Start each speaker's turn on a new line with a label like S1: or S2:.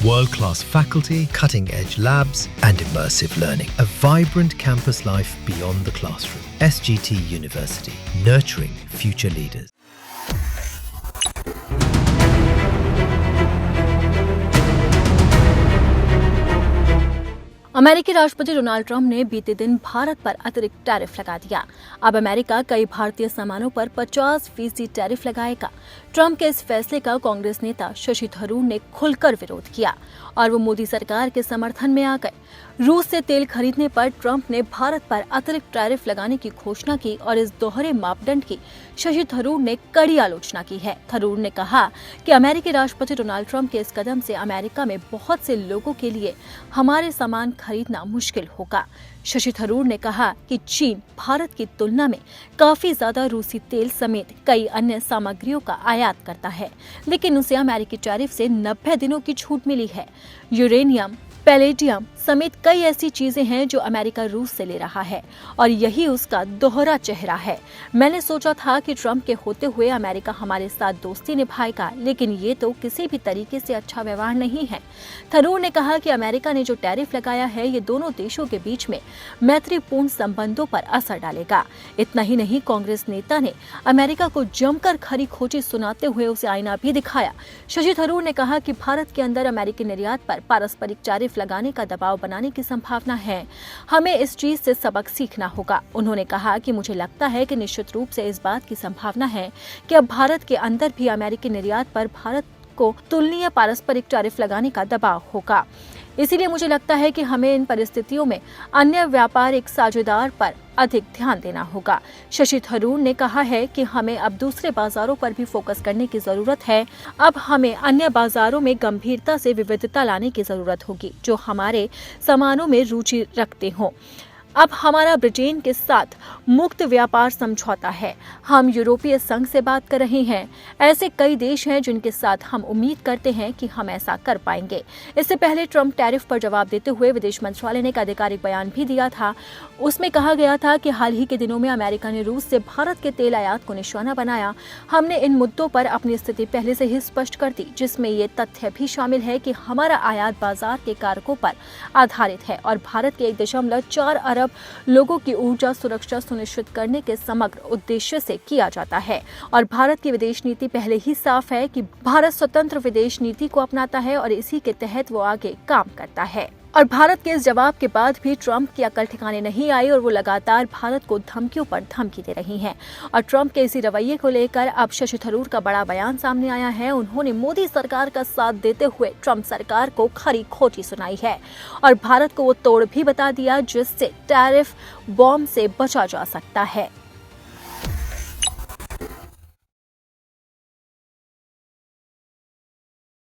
S1: World-class faculty, cutting-edge labs, and immersive learning. A vibrant campus life beyond the classroom. SGT University, nurturing future leaders.
S2: अमेरिकी राष्ट्रपति Donald Trump ने बीते दिन भारत पर अतिरिक्त टैरिफ लगा दिया। अब अमेरिका कई भारतीय सामानों पर 50% टैरिफ लगाएगा। ट्रंप के इस फैसले का कांग्रेस नेता शशि थरूर ने खुलकर विरोध किया और वो मोदी सरकार के समर्थन में आ गए। रूस से तेल खरीदने पर ट्रंप ने भारत पर अतिरिक्त टैरिफ लगाने की घोषणा की और इस दोहरे मापदंड की शशि थरूर ने कड़ी आलोचना की है। थरूर ने कहा कि अमेरिकी राष्ट्रपति डोनाल्ड ट्रंप के इस कदम से अमेरिका में बहुत से लोगों के लिए हमारे सामान खरीदना मुश्किल होगा। शशि थरूर ने कहा कि चीन भारत की तुलना में काफी ज्यादा रूसी तेल समेत कई अन्य सामग्रियों का आयात करता है, लेकिन उसे अमेरिकी टैरिफ से 90 दिनों की छूट मिली है। यूरेनियम, पैलेडियम समेत कई ऐसी चीजें हैं जो अमेरिका रूस से ले रहा है और यही उसका दोहरा चेहरा है। मैंने सोचा था कि ट्रंप के होते हुए अमेरिका हमारे साथ दोस्ती निभाएगा, लेकिन ये तो किसी भी तरीके से अच्छा व्यवहार नहीं है। थरूर ने कहा कि अमेरिका ने जो टैरिफ लगाया है ये दोनों देशों के बीच में मैत्रीपूर्ण संबंधों पर असर डालेगा। इतना ही नहीं, कांग्रेस नेता ने अमेरिका को जमकर खरी खोटी सुनाते हुए उसे आईना भी दिखाया। शशि थरूर ने कहा कि भारत के अंदर अमेरिकी निर्यात पर पारस्परिक टैरिफ लगाने का दबाव बनाने की संभावना है। हमें इस चीज से सबक सीखना होगा। उन्होंने कहा कि मुझे लगता है कि निश्चित रूप से इस बात की संभावना है कि अब भारत के अंदर भी अमेरिकी निर्यात पर भारत को तुलनीय पारस्परिक टैरिफ लगाने का दबाव होगा। इसीलिए मुझे लगता है कि हमें इन परिस्थितियों में अन्य व्यापारिक साझेदार पर अधिक ध्यान देना होगा। शशि थरूर ने कहा है कि हमें अब दूसरे बाजारों पर भी फोकस करने की जरूरत है। अब हमें अन्य बाजारों में गंभीरता से विविधता लाने की जरूरत होगी जो हमारे सामानों में रुचि रखते हों। अब हमारा ब्रिटेन के साथ मुक्त व्यापार समझौता है। हम यूरोपीय संघ से बात कर रहे हैं। ऐसे कई देश हैं जिनके साथ हम उम्मीद करते हैं कि हम ऐसा कर पाएंगे। इससे पहले ट्रंप टैरिफ पर जवाब देते हुए विदेश मंत्रालय ने एक आधिकारिक बयान भी दिया था। उसमें कहा गया था कि हाल ही के दिनों में अमेरिका ने रूस से भारत के तेल आयात को निशाना बनाया। हमने इन मुद्दों पर अपनी स्थिति पहले से ही स्पष्ट कर दी, जिसमें ये तथ्य भी शामिल है कि हमारा आयात बाजार के कारकों पर आधारित है और भारत के 1.4 अरब लोगों की ऊर्जा सुरक्षा सुनिश्चित करने के समग्र उद्देश्य से किया जाता है। और भारत की विदेश नीति पहले ही साफ है कि भारत स्वतंत्र विदेश नीति को अपनाता है और इसी के तहत वो आगे काम करता है। और भारत के इस जवाब के बाद भी ट्रंप की अकल ठिकाने नहीं आई और वो लगातार भारत को धमकियों पर धमकी दे रही हैं। और ट्रंप के इसी रवैये को लेकर अब शशि थरूर का बड़ा बयान सामने आया है। उन्होंने मोदी सरकार का साथ देते हुए ट्रंप सरकार को खरी खोटी सुनाई है और भारत को वो तोड़ भी बता दिया जिससे टैरिफ बॉम्ब से बचा जा सकता है।